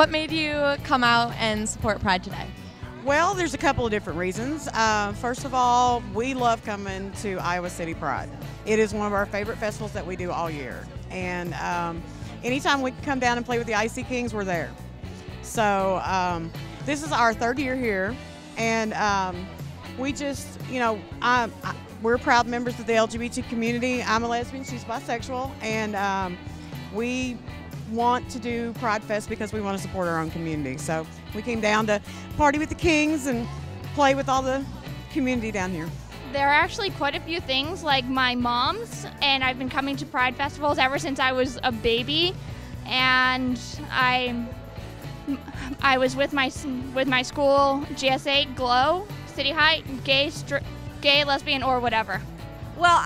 what made you come out and support Pride today? Well, there's a couple of different reasons. First of all, we love coming to Iowa City Pride. It is one of our favorite festivals that we do all year. And anytime we can come down and play with the Icy Kings, we're there. So this is our third year here. And we just, we're proud members of the LGBT community. I'm a lesbian, she's bisexual. And we want to do Pride Fest because we want to support our own community. So we came down to party with the Kings and play with all the community down here. There are actually quite a few things, like my mom's, and I've been coming to Pride festivals ever since I was a baby, and I was with my school GS8 Glow City Height, gay, lesbian, or whatever. Well,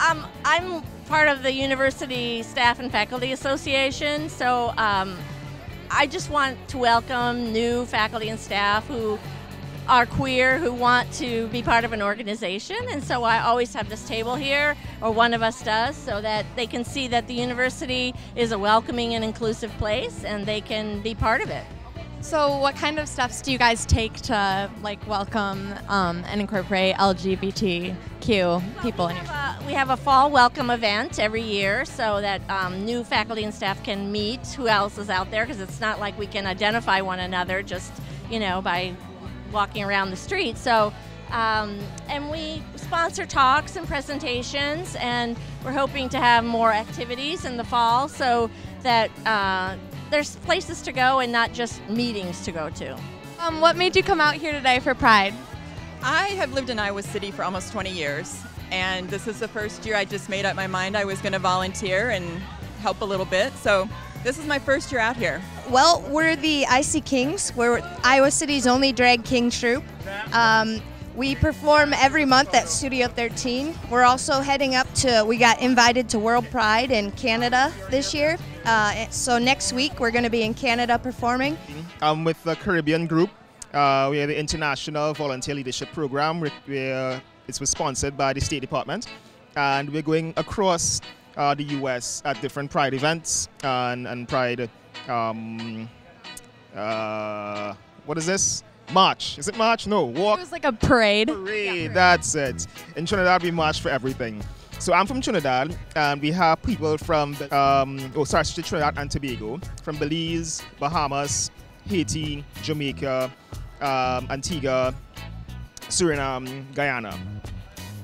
I'm part of the University Staff and Faculty Association, so I just want to welcome new faculty and staff who are queer, who want to be part of an organization, and so I always have this table here, or one of us does, so that they can see that the university is a welcoming and inclusive place and they can be part of it. So what kind of steps do you guys take to welcome and incorporate LGBTQ people in your school? We have a fall welcome event every year so that new faculty and staff can meet who else is out there, because it's not like we can identify one another just, by walking around the street. So, and we sponsor talks and presentations, and we're hoping to have more activities in the fall so that there's places to go and not just meetings to go to. What made you come out here today for Pride? I have lived in Iowa City for almost 20 years, and this is the first year I just made up my mind I was going to volunteer and help a little bit. So this is my first year out here. Well, we're the Icy Kings. We're Iowa City's only drag king troupe. We perform every month at Studio 13. We're also we got invited to World Pride in Canada this year. So next week we're going to be in Canada performing. With the Caribbean group. We are the International Volunteer Leadership Program. It's sponsored by the State Department. And we're going across the U.S. at different Pride events and Pride, what is this? March. Is it March? No, walk. It was like a parade. Parade, that's it. In Trinidad, we march for everything. So I'm from Trinidad, and we have people from, Trinidad and Tobago, from Belize, Bahamas, Haiti, Jamaica, Antigua, Suriname, Guyana.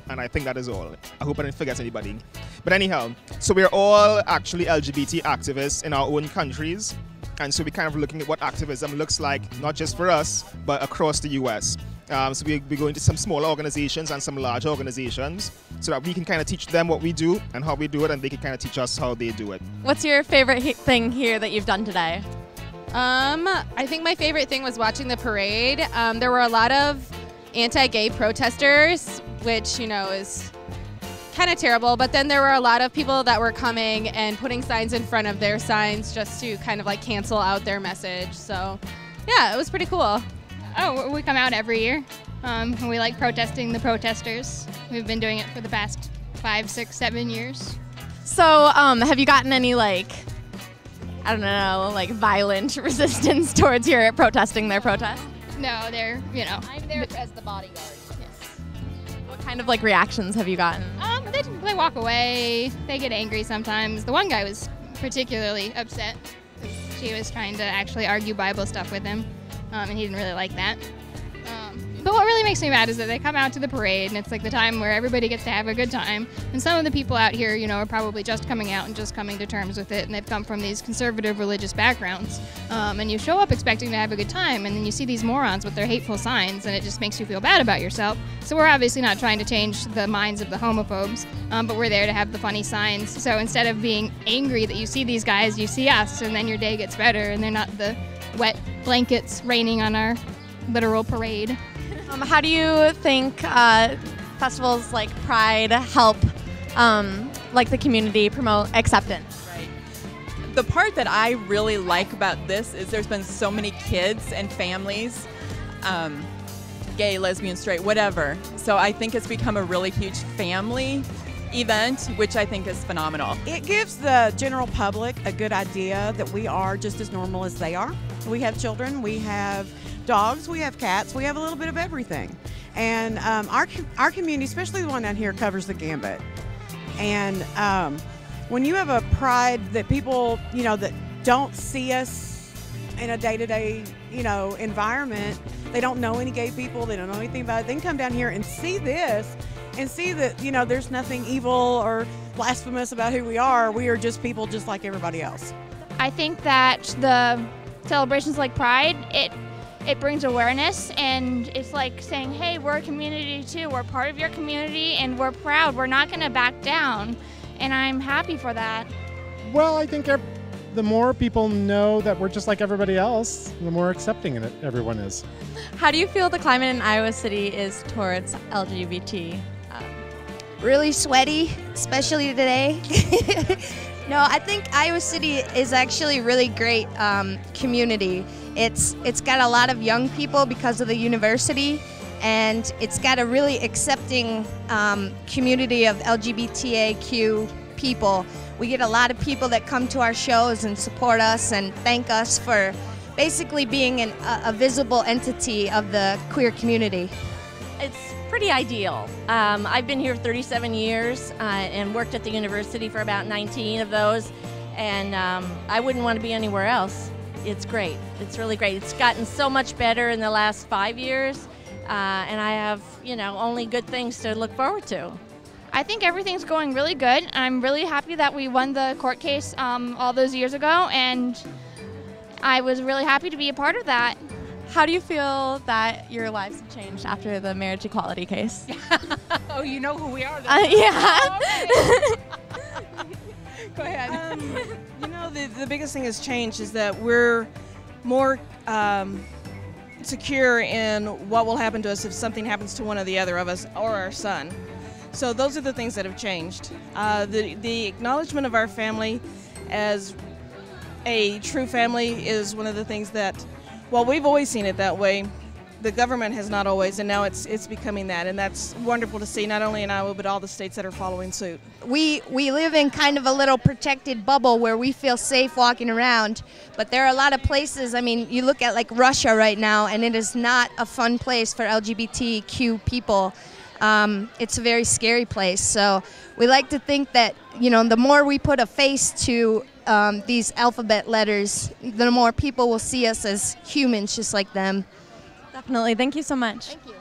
And I think that is all. I hope I didn't forget anybody. But anyhow, so we're all actually LGBT activists in our own countries. And so we're kind of looking at what activism looks like, not just for us, but across the U.S. So we're going to some small organizations and some large organizations so that we can kind of teach them what we do and how we do it, and they can kind of teach us how they do it. What's your favorite thing here that you've done today? I think my favorite thing was watching the parade. There were a lot of anti-gay protesters, which, is kind of terrible, but then there were a lot of people that were coming and putting signs in front of their signs just to kind of cancel out their message. So yeah, it was pretty cool. Oh, we come out every year. We like protesting the protesters. We've been doing it for the past 5, 6, 7 years. So have you gotten any violent resistance towards your protesting their protest? No, they're, I'm there as the bodyguard. What kind of reactions have you gotten? They walk away. They get angry sometimes. The one guy was particularly upset because she was trying to actually argue Bible stuff with him, and he didn't really like that. But what really makes me mad is that they come out to the parade, and it's the time where everybody gets to have a good time. And some of the people out here, are probably just coming out and just coming to terms with it, and they've come from these conservative religious backgrounds. And you show up expecting to have a good time, and then you see these morons with their hateful signs, and it just makes you feel bad about yourself. So we're obviously not trying to change the minds of the homophobes, but we're there to have the funny signs. So instead of being angry that you see these guys, you see us, and then your day gets better, and they're not the wet blankets raining on our literal parade. How do you think festivals like Pride help the community promote acceptance? Right. The part that I really like about this is there's been so many kids and families, gay, lesbian, straight, whatever. So I think it's become a really huge family event, which I think is phenomenal. It gives the general public a good idea that we are just as normal as they are. We have children, we have dogs, we have cats, we have a little bit of everything. And our community, especially the one down here, covers the gambit. And when you have a pride that people, that don't see us in a day-to-day, environment, they don't know any gay people, they don't know anything about it, they can come down here and see this and see that, there's nothing evil or blasphemous about who we are. We are just people just like everybody else. I think that the celebrations like Pride, it brings awareness, and it's like saying, hey, we're a community too. We're part of your community, and we're proud. We're not going to back down, and I'm happy for that. Well, I think the more people know that we're just like everybody else, the more accepting everyone is. How do you feel the climate in Iowa City is towards LGBT? Really sweaty, especially today. No, I think Iowa City is actually a really great community. It's got a lot of young people because of the university, and it's got a really accepting community of LGBTIQ people. We get a lot of people that come to our shows and support us and thank us for basically being a visible entity of the queer community. It's pretty ideal. I've been here 37 years and worked at the university for about 19 of those, and I wouldn't want to be anywhere else. It's great. It's really great. It's gotten so much better in the last 5 years, and I have, only good things to look forward to. I think everything's going really good. I'm really happy that we won the court case all those years ago, and I was really happy to be a part of that. How do you feel that your lives have changed after the marriage equality case? Oh, you know who we are then. Yeah. Oh, okay. Go ahead. The biggest thing that's changed is that we're more secure in what will happen to us if something happens to one or the other of us or our son. So those are the things that have changed. The acknowledgement of our family as a true family is one of the things that, well, we've always seen it that way. The government has not always, and now it's becoming that, and that's wonderful to see, not only in Iowa, but all the states that are following suit. We live in kind of a little protected bubble where we feel safe walking around, but there are a lot of places, you look at like Russia right now, and it is not a fun place for LGBTQ people. It's a very scary place, so we like to think that, the more we put a face to these alphabet letters, the more people will see us as humans just like them. Definitely. Thank you so much. Thank you.